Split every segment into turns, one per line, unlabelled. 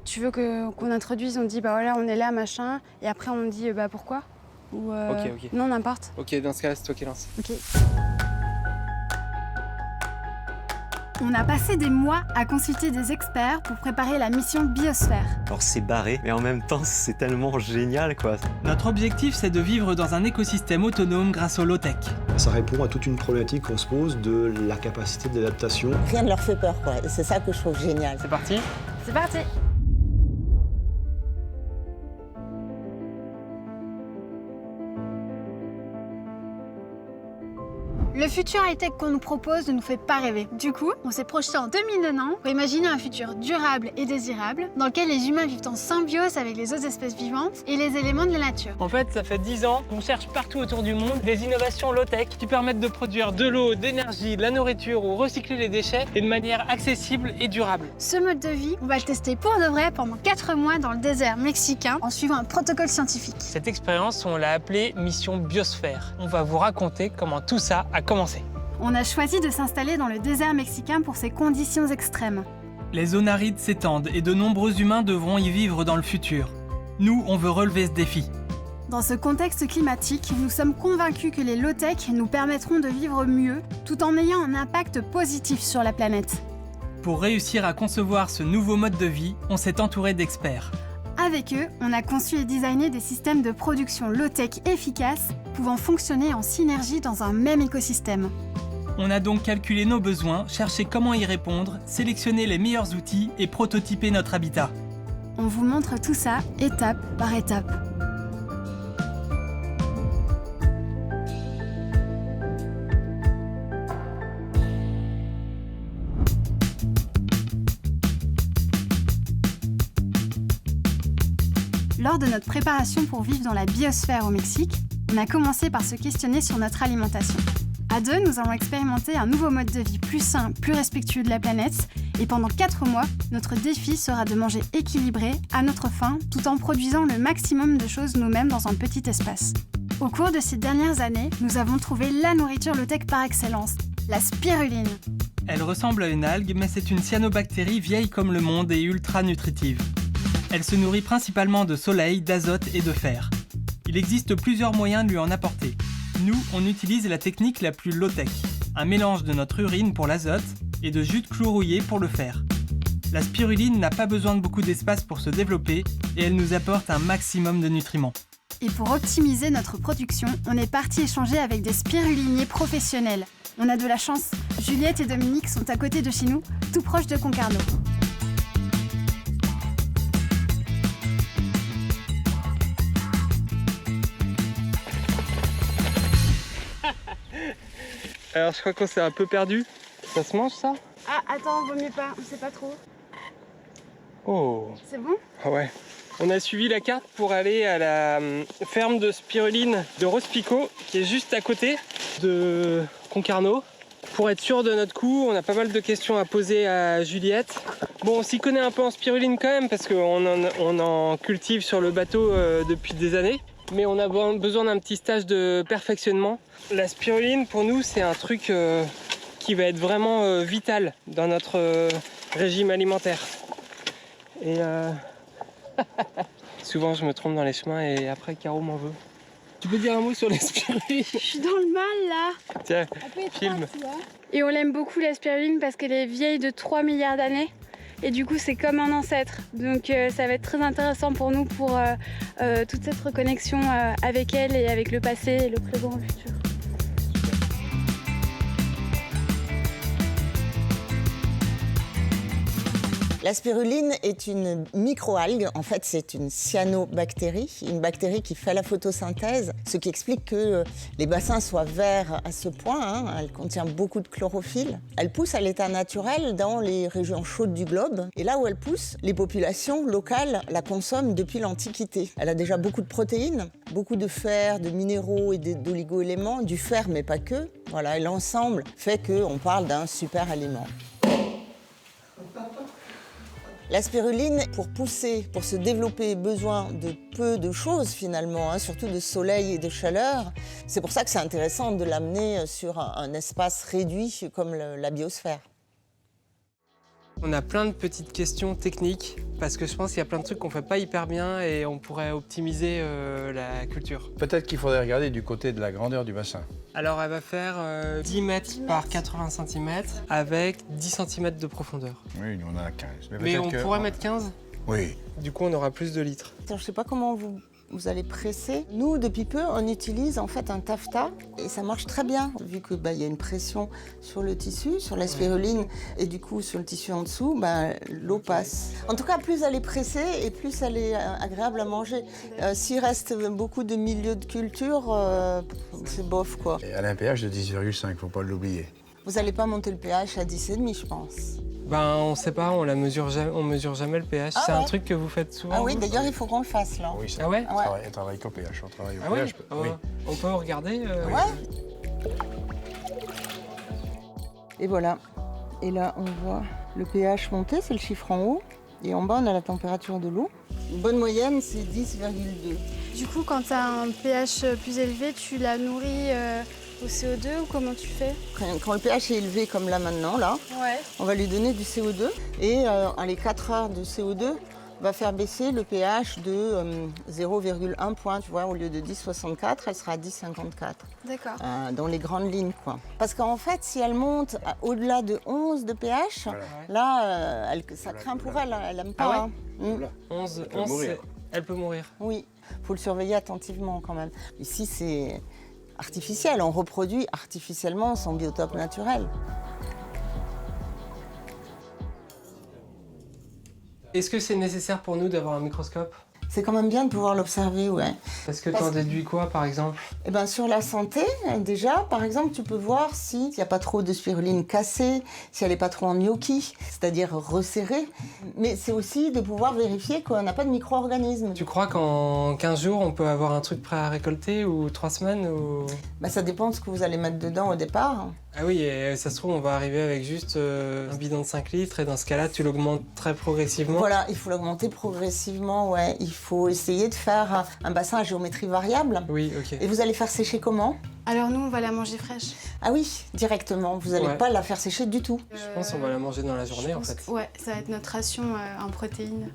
tu veux qu'on introduise, on dit bah voilà, on est là, machin, et après on dit bah pourquoi? Ou
Ok.
non, n'importe.
Ok, dans ce cas-là, c'est toi qui lance.
Ok.
On a passé des mois à consulter des experts pour préparer la mission Biosphère.
Alors c'est barré, mais en même temps c'est tellement génial quoi.
Notre objectif, c'est de vivre dans un écosystème autonome grâce au low-tech.
Ça répond à toute une problématique qu'on se pose de la capacité d'adaptation.
Rien ne leur fait peur, quoi. Et c'est ça que je trouve génial.
C'est parti?
C'est parti.
Le futur high-tech qu'on nous propose ne nous fait pas rêver. Du coup, on s'est projeté en 2009 pour imaginer un futur durable et désirable dans lequel les humains vivent en symbiose avec les autres espèces vivantes et les éléments de la nature.
En fait, ça fait 10 ans qu'on cherche partout autour du monde des innovations low-tech qui permettent de produire de l'eau, de l'énergie, de la nourriture ou recycler les déchets et de manière accessible et durable.
Ce mode de vie, on va le tester pour de vrai pendant 4 mois dans le désert mexicain en suivant un protocole scientifique.
Cette expérience, on l'a appelée Mission Biosphère. On va vous raconter comment tout ça a commencé.
On a choisi de s'installer dans le désert mexicain pour ces conditions extrêmes.
Les zones arides s'étendent et de nombreux humains devront y vivre dans le futur. Nous, on veut relever ce défi.
Dans ce contexte climatique, nous sommes convaincus que les low-tech nous permettront de vivre mieux tout en ayant un impact positif sur la planète.
Pour réussir à concevoir ce nouveau mode de vie, on s'est entouré d'experts.
Avec eux, on a conçu et designé des systèmes de production low-tech efficaces, pouvant fonctionner en synergie dans un même écosystème.
On a donc calculé nos besoins, cherché comment y répondre, sélectionné les meilleurs outils et prototypé notre habitat.
On vous montre tout ça étape par étape. Lors de notre préparation pour vivre dans la biosphère au Mexique, on a commencé par se questionner sur notre alimentation. À deux, nous allons expérimenter un nouveau mode de vie plus sain, plus respectueux de la planète. Et pendant 4 mois, notre défi sera de manger équilibré, à notre faim, tout en produisant le maximum de choses nous-mêmes dans un petit espace. Au cours de ces dernières années, nous avons trouvé la nourriture low-tech par excellence, la spiruline.
Elle ressemble à une algue, mais c'est une cyanobactérie vieille comme le monde et ultra nutritive. Elle se nourrit principalement de soleil, d'azote et de fer. Il existe plusieurs moyens de lui en apporter. Nous, on utilise la technique la plus low-tech, un mélange de notre urine pour l'azote et de jus de clou rouillé pour le fer. La spiruline n'a pas besoin de beaucoup d'espace pour se développer et elle nous apporte un maximum de nutriments.
Et pour optimiser notre production, on est parti échanger avec des spiruliniers professionnels. On a de la chance, Juliette et Dominique sont à côté de chez nous, tout proche de Concarneau.
Alors je crois qu'on s'est un peu perdu. Ça se mange ça?
Ah, attends, vaut mieux pas, on sait pas trop.
Oh.
C'est bon?
Ah ouais. On a suivi la carte pour aller à la ferme de spiruline de Rospico, qui est juste à côté de Concarneau. Pour être sûr de notre coup, on a pas mal de questions à poser à Juliette. Bon, on s'y connaît un peu en spiruline quand même, parce qu'on en cultive sur le bateau depuis des années. Mais on a besoin d'un petit stage de perfectionnement. La spiruline, pour nous, c'est un truc qui va être vraiment vital dans notre régime alimentaire. Et souvent, je me trompe dans les chemins et après, Caro m'en veut. Tu peux dire un mot sur la spiruline?
Je suis dans le mal là.
Tiens, filme.
Et on l'aime beaucoup la spiruline parce qu'elle est vieille de 3 milliards d'années. Et du coup, c'est comme un ancêtre. Donc ça va être très intéressant pour nous pour toute cette reconnexion avec elle et avec le passé, et le présent et le futur.
La spiruline est une microalgue. En fait, c'est une cyanobactérie, une bactérie qui fait la photosynthèse, ce qui explique que les bassins soient verts à ce point. Hein. Elle contient beaucoup de chlorophylle. Elle pousse à l'état naturel dans les régions chaudes du globe. Et là où elle pousse, les populations locales la consomment depuis l'Antiquité. Elle a déjà beaucoup de protéines, beaucoup de fer, de minéraux et d'oligo-éléments, du fer mais pas que. Voilà, et l'ensemble fait qu'on parle d'un super aliment. La spiruline, pour pousser, pour se développer, besoin de peu de choses finalement, hein, surtout de soleil et de chaleur. C'est pour ça que c'est intéressant de l'amener sur un espace réduit comme la biosphère.
On a plein de petites questions techniques parce que je pense qu'il y a plein de trucs qu'on fait pas hyper bien et on pourrait optimiser la culture.
Peut-être qu'il faudrait regarder du côté de la grandeur du bassin.
Alors elle va faire 10 mètres par 80 cm avec 10 cm de profondeur.
Oui, nous on en a 15.
Mais on pourrait mettre 15 ?
Oui.
Du coup on aura plus de litres.
Je ne sais pas comment vous allez presser. Nous, depuis peu, on utilise en fait un taffetas et ça marche très bien vu que y a une pression sur le tissu, sur la spiruline et du coup sur le tissu en dessous, l'eau passe. En tout cas, plus elle est pressée et plus elle est agréable à manger. S'il reste beaucoup de milieux de culture, c'est bof quoi.
Et elle a un pH de 10,5, faut pas l'oublier.
Vous n'allez pas monter le pH à 10,5, je pense.
On sait pas, on mesure jamais le pH.
Ah
c'est
ouais.
un truc que vous faites souvent.
Ah oui,
vous
d'ailleurs, il faut qu'on le fasse là.
Oui, ça.
Ah ouais.
On travaille qu'au pH. On travaille au
Ah ouais.
pH. Oui.
On peut regarder.
Ouais. Et voilà. Et là, on voit le pH monter, c'est le chiffre en haut. Et en bas, on a la température de l'eau. Une bonne moyenne, c'est 10,2.
Du coup, quand tu as un pH plus élevé, tu la nourris au CO2 ou comment tu fais?
Quand le pH est élevé comme là maintenant,
Ouais.
on va lui donner du CO2. Et les 4 heures de CO2 va faire baisser le pH de 0,1 point. Tu vois, au lieu de 10,64, elle sera à 10,54.
D'accord.
Dans les grandes lignes, quoi. Parce qu'en fait, si elle monte au-delà de 11 de pH, là, ça craint pour elle. Elle n'aime pas.
Ah ouais. 11, elle peut mourir.
Oui, il faut le surveiller attentivement quand même. Ici, c'est artificiel. On reproduit artificiellement son biotope naturel.
Est-ce que c'est nécessaire pour nous d'avoir un microscope?
C'est quand même bien de pouvoir l'observer, ouais.
Parce que t'en déduis quoi, par exemple?
Eh ben, sur la santé, déjà, par exemple, tu peux voir s'il n'y a pas trop de spiruline cassée, si elle n'est pas trop en gnocchi, c'est-à-dire resserrée. Mais c'est aussi de pouvoir vérifier qu'on n'a pas de micro-organismes.
Tu crois qu'en 15 jours, on peut avoir un truc prêt à récolter ou 3 semaines ou...
Ça dépend de ce que vous allez mettre dedans au départ.
Ah oui, et ça se trouve, on va arriver avec juste un bidon de 5 litres et dans ce cas-là, tu l'augmentes très progressivement.
Voilà, il faut l'augmenter progressivement, ouais. Il faut essayer de faire un bassin à géométrie variable.
Oui, ok.
Et vous allez faire sécher comment?
Alors nous, on va la manger fraîche.
Ah oui, directement. Vous n'allez pas la faire sécher du tout.
Je pense qu'on va la manger dans la journée, en fait.
Ouais, ça va être notre ration en protéines.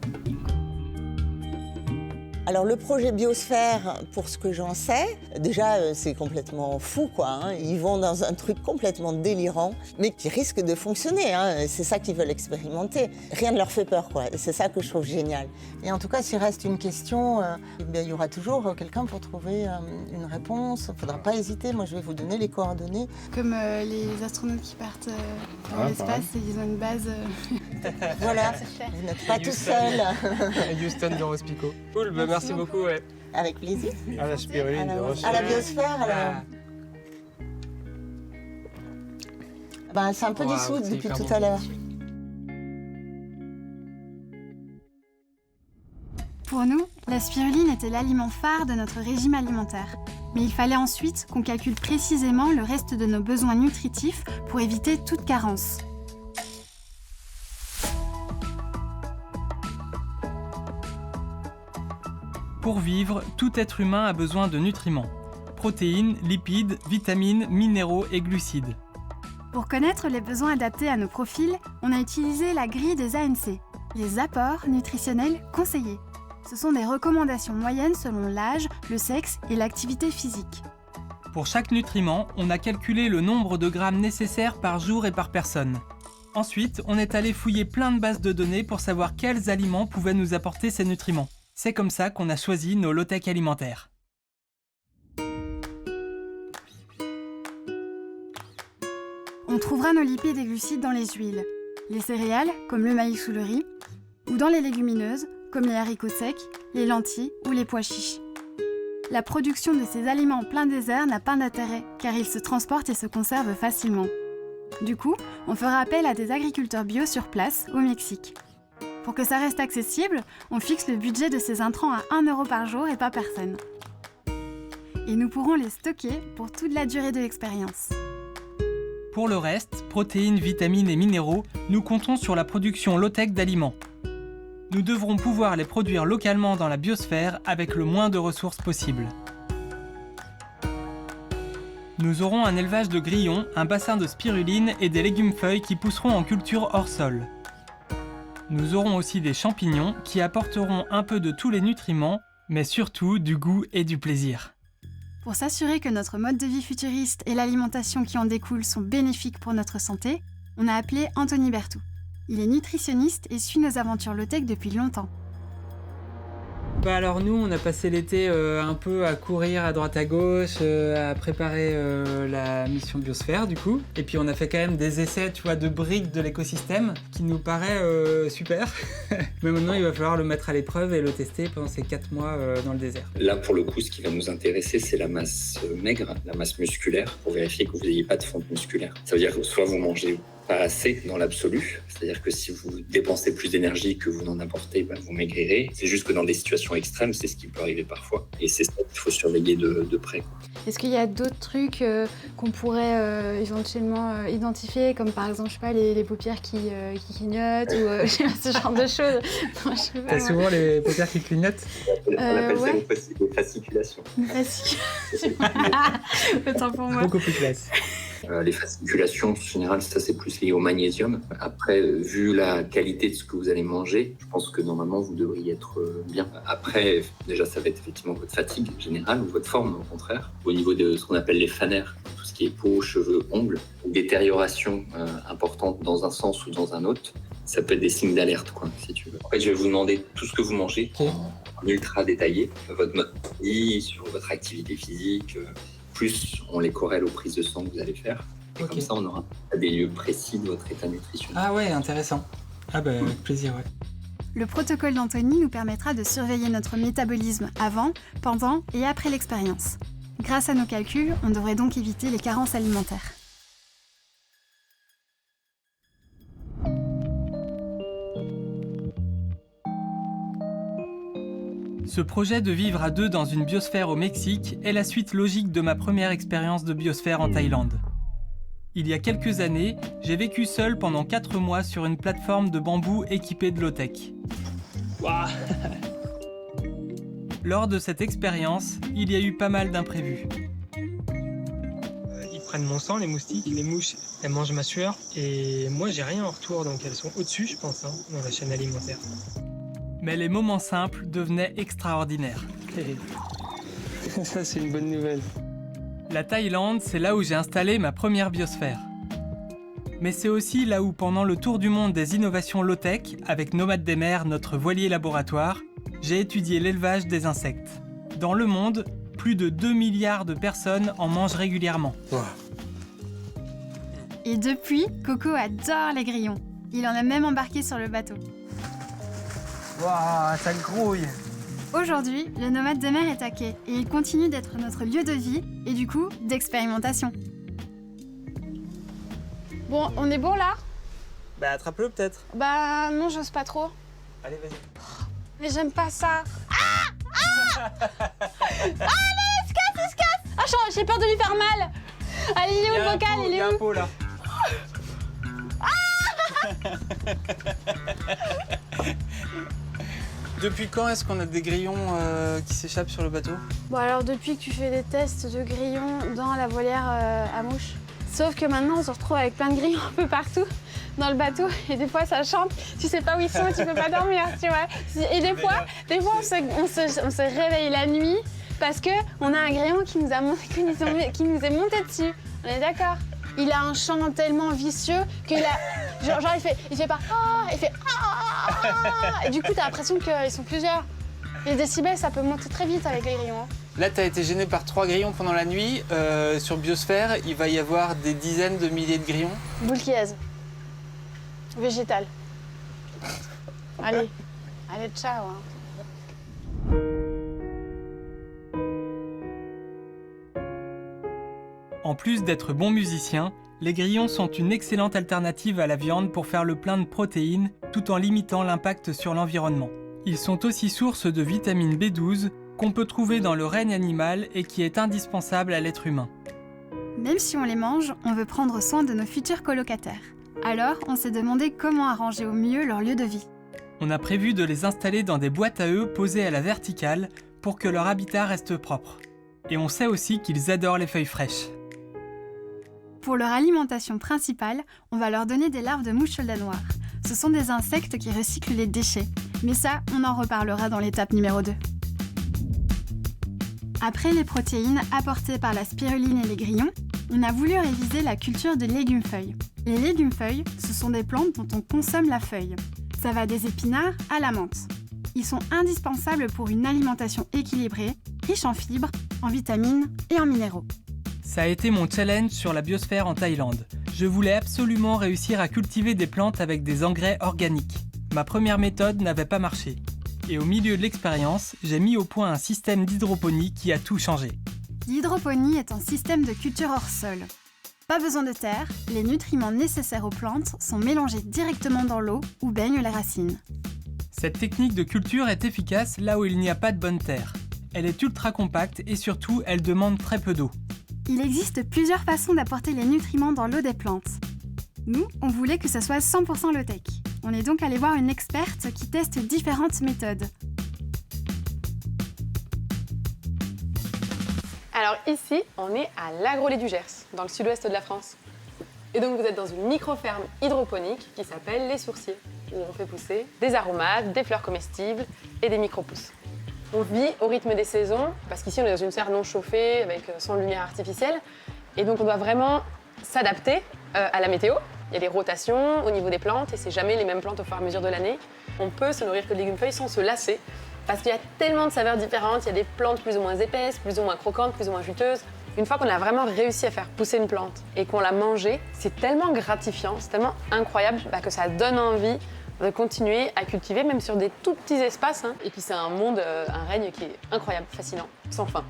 Alors le projet Biosphère, pour ce que j'en sais, déjà c'est complètement fou quoi. Ils vont dans un truc complètement délirant, mais qui risque de fonctionner. C'est ça qu'ils veulent expérimenter. Rien ne leur fait peur quoi. C'est ça que je trouve génial. Et en tout cas, s'il reste une question, il y aura toujours quelqu'un pour trouver une réponse. Il ne faudra pas hésiter. Moi, je vais vous donner les coordonnées.
Comme les astronautes qui partent dans l'espace et ils ont une base.
Voilà. Vous n'êtes pas tout seul.
Houston de Rospico. Cool. Merci beaucoup, ouais.
Avec plaisir.
À la spiruline de Rospico.
À la biosphère, alors. C'est un peu dissoute depuis tout à l'heure.
Pour nous, la spiruline était l'aliment phare de notre régime alimentaire. Mais il fallait ensuite qu'on calcule précisément le reste de nos besoins nutritifs pour éviter toute carence.
Pour vivre, tout être humain a besoin de nutriments. Protéines, lipides, vitamines, minéraux et glucides.
Pour connaître les besoins adaptés à nos profils, on a utilisé la grille des ANC, les apports nutritionnels conseillés. Ce sont des recommandations moyennes selon l'âge, le sexe et l'activité physique.
Pour chaque nutriment, on a calculé le nombre de grammes nécessaires par jour et par personne. Ensuite, on est allé fouiller plein de bases de données pour savoir quels aliments pouvaient nous apporter ces nutriments. C'est comme ça qu'on a choisi nos low-tech alimentaires.
On trouvera nos lipides et glucides dans les huiles, les céréales, comme le maïs ou le riz, ou dans les légumineuses, comme les haricots secs, les lentilles ou les pois chiches. La production de ces aliments en plein désert n'a pas d'intérêt, car ils se transportent et se conservent facilement. Du coup, on fera appel à des agriculteurs bio sur place, au Mexique. Pour que ça reste accessible, on fixe le budget de ces intrants à 1 € par jour et par personne. Et nous pourrons les stocker pour toute la durée de l'expérience.
Pour le reste, protéines, vitamines et minéraux, nous comptons sur la production low-tech d'aliments. Nous devrons pouvoir les produire localement dans la biosphère avec le moins de ressources possible. Nous aurons un élevage de grillons, un bassin de spiruline et des légumes-feuilles qui pousseront en culture hors sol. Nous aurons aussi des champignons qui apporteront un peu de tous les nutriments, mais surtout du goût et du plaisir.
Pour s'assurer que notre mode de vie futuriste et l'alimentation qui en découle sont bénéfiques pour notre santé, on a appelé Anthony Berthoud. Il est nutritionniste et suit nos aventures low-tech depuis longtemps.
Alors nous, on a passé l'été un peu à courir à droite à gauche, à préparer la mission Biosphère du coup. Et puis on a fait quand même des essais, tu vois, de briques de l'écosystème qui nous paraît super. Mais maintenant, il va falloir le mettre à l'épreuve et le tester pendant ces 4 mois dans le désert.
Là, pour le coup, ce qui va nous intéresser, c'est la masse maigre, la masse musculaire, pour vérifier que vous n'ayez pas de fonte musculaire. Ça veut dire que soit vous mangez pas assez dans l'absolu, c'est-à-dire que si vous dépensez plus d'énergie que vous n'en apportez, vous maigrirez. C'est juste que dans des situations extrêmes, c'est ce qui peut arriver parfois. Et c'est ça qu'il faut surveiller de près.
Est-ce qu'il y a d'autres trucs qu'on pourrait éventuellement identifier, comme par exemple, je sais pas, les paupières qui clignotent ou ce genre de choses? Non, je sais pas,
T'as souvent les paupières qui clignotent?
On appelle ça
ouais.
des fasciculations.
Une fasciculation. Autant pour moi.
Beaucoup plus classe.
Les fasciculations, en général, ça c'est plus lié au magnésium. Après, vu la qualité de ce que vous allez manger, je pense que normalement vous devriez être bien. Après, déjà, ça va être effectivement votre fatigue générale ou votre forme, au contraire. Au niveau de ce qu'on appelle les fanères, tout ce qui est peau, cheveux, ongles, une détérioration importante dans un sens ou dans un autre, ça peut être des signes d'alerte, quoi, si tu veux. En fait, je vais vous demander tout ce que vous mangez, en ultra détaillé, votre mode de vie, sur votre activité physique. Plus on les corrèle aux prises de sang que vous allez faire. Et comme ça, on aura des lieux précis de votre état nutritionnel.
Ah ouais, intéressant. Ah bah avec plaisir, ouais.
Le protocole d'Anthony nous permettra de surveiller notre métabolisme avant, pendant et après l'expérience. Grâce à nos calculs, on devrait donc éviter les carences alimentaires.
Ce projet de vivre à 2 dans une biosphère au Mexique est la suite logique de ma première expérience de biosphère en Thaïlande. Il y a quelques années, j'ai vécu seul pendant 4 mois sur une plateforme de bambou équipée de low-tech.
Waouh.
Lors de cette expérience, il y a eu pas mal d'imprévus.
Ils prennent mon sang, les moustiques, les mouches, elles mangent ma sueur. Et moi, j'ai rien en retour, donc elles sont au-dessus, je pense, dans la chaîne alimentaire.
Mais les moments simples devenaient extraordinaires.
Ça, c'est une bonne nouvelle.
La Thaïlande, c'est là où j'ai installé ma première biosphère. Mais c'est aussi là où, pendant le tour du monde des innovations low-tech, avec Nomades des mers, notre voilier laboratoire, j'ai étudié l'élevage des insectes. Dans le monde, plus de 2 milliards de personnes en mangent régulièrement.
Wow.
Et depuis, Coco adore les grillons. Il en a même embarqué sur le bateau.
Waouh, ça grouille!
Aujourd'hui, le Nomade des mers est à quai et il continue d'être notre lieu de vie et du coup, d'expérimentation.
Bon, on est bon là?
Bah attrape-le peut-être.
Bah non, j'ose pas trop.
Allez, vas-y.
Mais j'aime pas ça. Ah non, il se casse. Ah, j'ai peur de lui faire mal. Allez, il est où le bocal? Il est où?
Un pot là. Depuis quand est-ce qu'on a des grillons qui s'échappent sur le bateau?
Bon alors depuis que tu fais des tests de grillons dans la volière à mouches. Sauf que maintenant on se retrouve avec plein de grillons un peu partout dans le bateau et des fois ça chante, tu sais pas où ils sont, tu peux pas dormir, tu vois. Et des fois on se réveille la nuit parce qu'on a un grillon qui nous est monté dessus. On est d'accord? Il a un chant tellement vicieux qu'il a. Genre il fait pas ah, il fait ah. Et du coup, t'as l'impression qu'ils sont plusieurs. Les décibels, ça peut monter très vite avec les grillons.
Là, t'as été gêné par 3 grillons pendant la nuit. Sur Biosphère, il va y avoir des dizaines de milliers de grillons.
Boule qui aise. Végétal. Allez, ciao.
En plus d'être bons musiciens, les grillons sont une excellente alternative à la viande pour faire le plein de protéines tout en limitant l'impact sur l'environnement. Ils sont aussi source de vitamine B12 qu'on peut trouver dans le règne animal et qui est indispensable à l'être humain.
Même si on les mange, on veut prendre soin de nos futurs colocataires. Alors, on s'est demandé comment arranger au mieux leur lieu de vie.
On a prévu de les installer dans des boîtes à œufs posées à la verticale pour que leur habitat reste propre. Et on sait aussi qu'ils adorent les feuilles fraîches.
Pour leur alimentation principale, on va leur donner des larves de mouches soldats noires. Ce sont des insectes qui recyclent les déchets. Mais ça, on en reparlera dans l'étape numéro 2. Après les protéines apportées par la spiruline et les grillons, on a voulu réviser la culture de légumes-feuilles. Les légumes-feuilles, ce sont des plantes dont on consomme la feuille. Ça va des épinards à la menthe. Ils sont indispensables pour une alimentation équilibrée, riche en fibres, en vitamines et en minéraux.
Ça a été mon challenge sur la biosphère en Thaïlande. Je voulais absolument réussir à cultiver des plantes avec des engrais organiques. Ma première méthode n'avait pas marché. Et au milieu de l'expérience, j'ai mis au point un système d'hydroponie qui a tout changé.
L'hydroponie est un système de culture hors sol. Pas besoin de terre, les nutriments nécessaires aux plantes sont mélangés directement dans l'eau où baignent les racines.
Cette technique de culture est efficace là où il n'y a pas de bonne terre. Elle est ultra compacte et surtout, elle demande très peu d'eau.
Il existe plusieurs façons d'apporter les nutriments dans l'eau des plantes. Nous, on voulait que ça soit 100% low-tech. On est donc allé voir une experte qui teste différentes méthodes.
Alors ici, on est à l'Agrolet du Gers, dans le sud-ouest de la France. Et donc vous êtes dans une micro-ferme hydroponique qui s'appelle Les Sourciers, où on fait pousser des aromates, des fleurs comestibles et des micro-pousses. On vit au rythme des saisons, parce qu'ici on est dans une serre non chauffée, sans lumière artificielle. Et donc on doit vraiment s'adapter à la météo. Il y a des rotations au niveau des plantes et c'est jamais les mêmes plantes au fur et à mesure de l'année. On peut se nourrir que de légumes-feuilles sans se lasser, parce qu'il y a tellement de saveurs différentes. Il y a des plantes plus ou moins épaisses, plus ou moins croquantes, plus ou moins juteuses. Une fois qu'on a vraiment réussi à faire pousser une plante et qu'on l'a mangée, c'est tellement gratifiant, c'est tellement incroyable que ça donne envie de continuer à cultiver, même sur des tout petits espaces. Et puis c'est un monde, un règne qui est incroyable, fascinant, sans fin.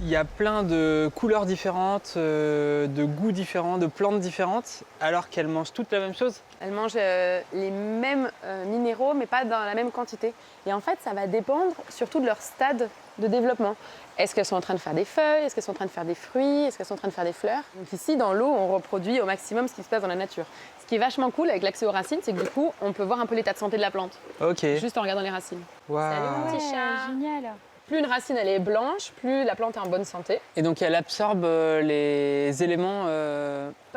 Il y a plein de couleurs différentes, de goûts différents, de plantes différentes, alors qu'elles mangent toutes la même chose.
Elles mangent les mêmes minéraux, mais pas dans la même quantité. Et en fait, ça va dépendre surtout de leur stade de développement. Est-ce qu'elles sont en train de faire des feuilles? Est-ce qu'elles sont en train de faire des fruits? Est-ce qu'elles sont en train de faire des fleurs? Donc ici, dans l'eau, on reproduit au maximum ce qui se passe dans la nature. Ce qui est vachement cool avec l'accès aux racines, c'est que du coup, on peut voir un peu l'état de santé de la plante.
Ok.
Juste en regardant les racines.
Wow.
Salut mon petit chat.
Génial.
Plus une racine elle est blanche, plus la plante est en bonne santé.
Et donc elle absorbe les éléments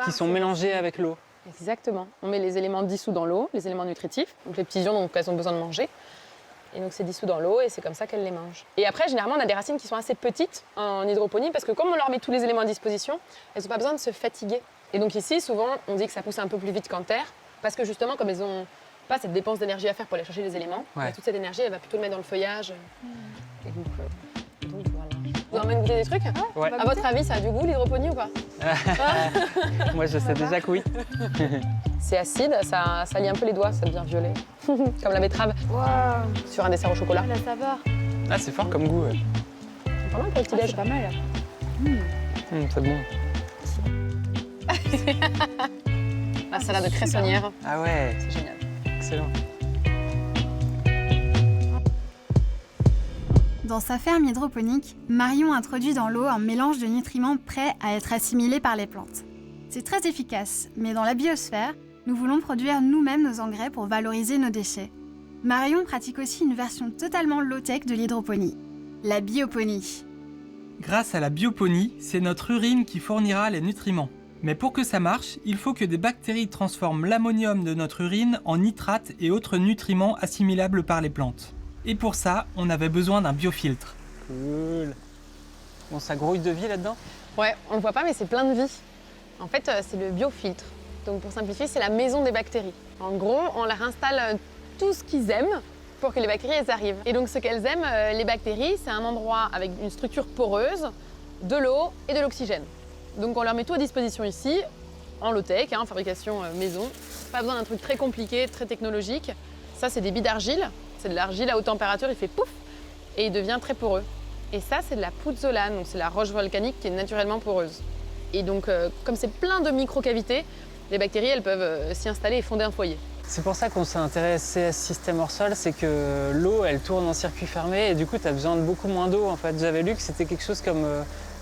qui sont mélangés avec l'eau.
Exactement. On met les éléments dissous dans l'eau, les éléments nutritifs, donc les petits ions dont elles ont besoin de manger. Et donc c'est dissous dans l'eau et c'est comme ça qu'elles les mangent. Et après, généralement, on a des racines qui sont assez petites en hydroponie parce que comme on leur met tous les éléments à disposition, elles n'ont pas besoin de se fatiguer. Et donc ici, souvent, on dit que ça pousse un peu plus vite qu'en terre parce que justement, comme elles n'ont pas cette dépense d'énergie à faire pour aller chercher les éléments, toute cette énergie, elle va plutôt le mettre dans le feuillage. Et donc voilà. Vous emmène goûter des trucs?
Ouais.
À votre avis, ça a du goût l'hydroponie ou pas?
Moi, je sais déjà que oui.
C'est acide, ça lie un peu les doigts, ça devient violet. Comme la betterave.
Wow.
Sur un dessert au chocolat.
La saveur.
Ah, c'est fort comme goût. Ouais.
C'est pas mal pour le petit-déj.
C'est pas mal.
C'est bon.
La salade de cressonnière.
Ah ouais,
C'est génial.
excellent.
Dans sa ferme hydroponique, Marion introduit dans l'eau un mélange de nutriments prêts à être assimilés par les plantes. C'est très efficace, mais dans la biosphère, nous voulons produire nous-mêmes nos engrais pour valoriser nos déchets. Marion pratique aussi une version totalement low-tech de l'hydroponie, la bioponie.
Grâce à la bioponie, c'est notre urine qui fournira les nutriments. Mais pour que ça marche, il faut que des bactéries transforment l'ammonium de notre urine en nitrate et autres nutriments assimilables par les plantes. Et pour ça, on avait besoin d'un biofiltre.
Cool. Bon, ça grouille de vie là-dedans?
Ouais, on le voit pas, mais c'est plein de vie. En fait, c'est le biofiltre. Donc pour simplifier, c'est la maison des bactéries. En gros, on leur installe tout ce qu'ils aiment pour que les bactéries elles arrivent. Et donc ce qu'elles aiment, les bactéries, c'est un endroit avec une structure poreuse, de l'eau et de l'oxygène. Donc on leur met tout à disposition ici, en low-tech, fabrication maison. Pas besoin d'un truc très compliqué, très technologique. Ça, c'est des billes d'argile. C'est de l'argile à haute température, il fait pouf et il devient très poreux. Et ça, c'est de la pouzzolane, donc c'est la roche volcanique qui est naturellement poreuse. Et donc, comme c'est plein de micro-cavités, les bactéries, elles peuvent s'y installer et fonder un foyer.
C'est pour ça qu'on s'est intéressé à ce système hors sol, c'est que l'eau, elle tourne en circuit fermé et du coup, tu as besoin de beaucoup moins d'eau en fait. J'avais lu que c'était quelque chose comme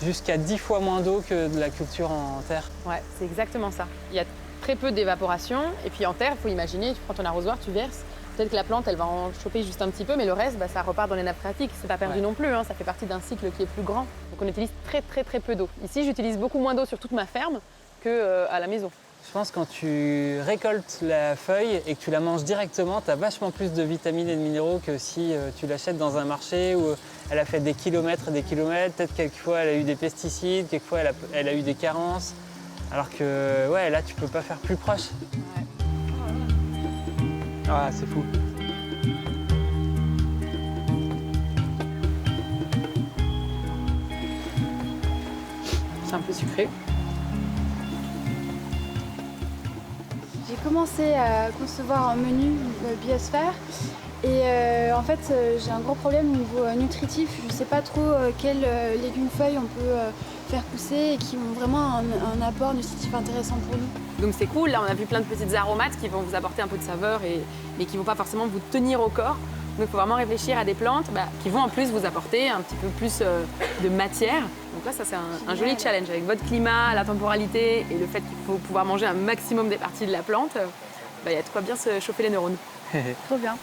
jusqu'à 10 fois moins d'eau que de la culture en terre.
Ouais, c'est exactement ça. Il y a très peu d'évaporation. Et puis en terre, il faut imaginer, tu prends ton arrosoir, tu verses. Peut-être que la plante, elle va en choper juste un petit peu, mais le reste, ça repart dans les nappes phréatiques. C'est pas perdu non plus, hein, ça fait partie d'un cycle qui est plus grand. Donc on utilise très peu d'eau. Ici, j'utilise beaucoup moins d'eau sur toute ma ferme qu'à la maison.
Je pense que quand tu récoltes la feuille et que tu la manges directement, tu as vachement plus de vitamines et de minéraux que si tu l'achètes dans un marché où elle a fait des kilomètres et des kilomètres. Peut-être quelquefois elle a eu des pesticides, quelquefois elle a eu des carences. Alors que ouais, là tu peux pas faire plus proche.
Ouais.
Ah, c'est fou.
C'est un peu sucré.
J'ai commencé à concevoir un menu biosphère et en fait j'ai un gros problème au niveau nutritif. Je ne sais pas trop quels légumes feuilles on peut faire pousser et qui ont vraiment un apport nutritif intéressant pour nous.
Donc c'est cool, là on a vu plein de petites aromates qui vont vous apporter un peu de saveur mais qui ne vont pas forcément vous tenir au corps. Donc il faut vraiment réfléchir à des plantes qui vont en plus vous apporter un petit peu plus de matière. Donc là ça c'est un joli challenge avec votre climat, la temporalité et le fait qu'il faut pouvoir manger un maximum des parties de la plante. Il y a de quoi bien se chauffer les neurones.
Trop bien.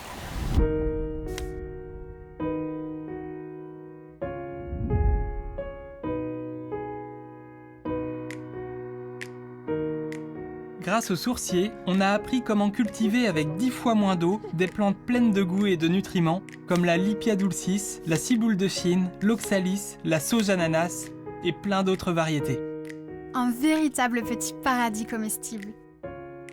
Grâce au sourcier, on a appris comment cultiver avec 10 fois moins d'eau des plantes pleines de goût et de nutriments comme la Lipia dulcis, la ciboule de Chine, l'oxalis, la sauge ananas et plein d'autres variétés.
Un véritable petit paradis comestible.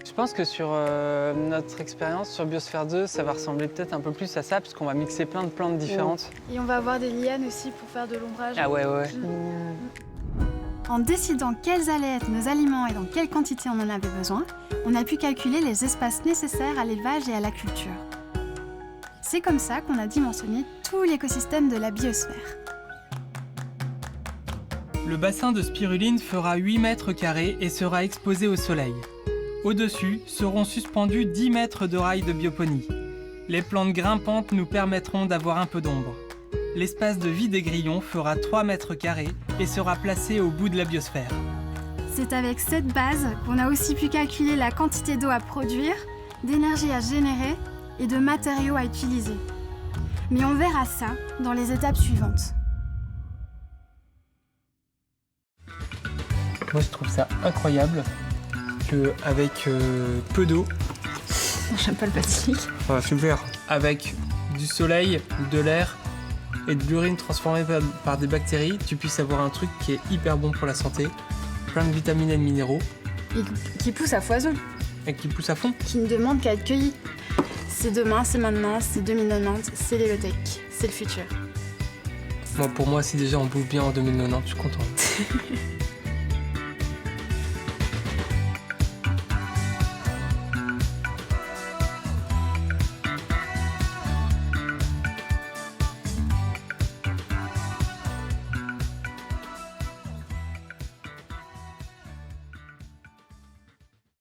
Je pense que sur notre expérience sur Biosphère 2, ça va ressembler peut-être un peu plus à ça, parce qu'on va mixer plein de plantes différentes.
Et on va avoir des lianes aussi pour faire de l'ombrage.
Ah ouais.
En décidant quels allaient être nos aliments et dans quelle quantité on en avait besoin, on a pu calculer les espaces nécessaires à l'élevage et à la culture. C'est comme ça qu'on a dimensionné tout l'écosystème de la biosphère.
Le bassin de spiruline fera 8 mètres carrés et sera exposé au soleil. Au-dessus seront suspendus 10 mètres de rails de bioponie. Les plantes grimpantes nous permettront d'avoir un peu d'ombre. L'espace de vie des grillons fera 3 mètres carrés et sera placé au bout de la biosphère.
C'est avec cette base qu'on a aussi pu calculer la quantité d'eau à produire, d'énergie à générer et de matériaux à utiliser. Mais on verra ça dans les étapes suivantes.
Moi je trouve ça incroyable qu'avec peu d'eau,
J'aime pas le basilic.
super, avec du soleil, de l'air et de l'urine transformée par des bactéries, tu puisses avoir un truc qui est hyper bon pour la santé, plein de vitamines et de minéraux.
Et qui pousse à foison.
Et qui pousse à fond.
Qui ne demande qu'à être cueilli. C'est demain, c'est maintenant, c'est 2090, c'est les low-tech, c'est le futur.
Pour moi, si déjà on bouffe bien en 2090, je suis content.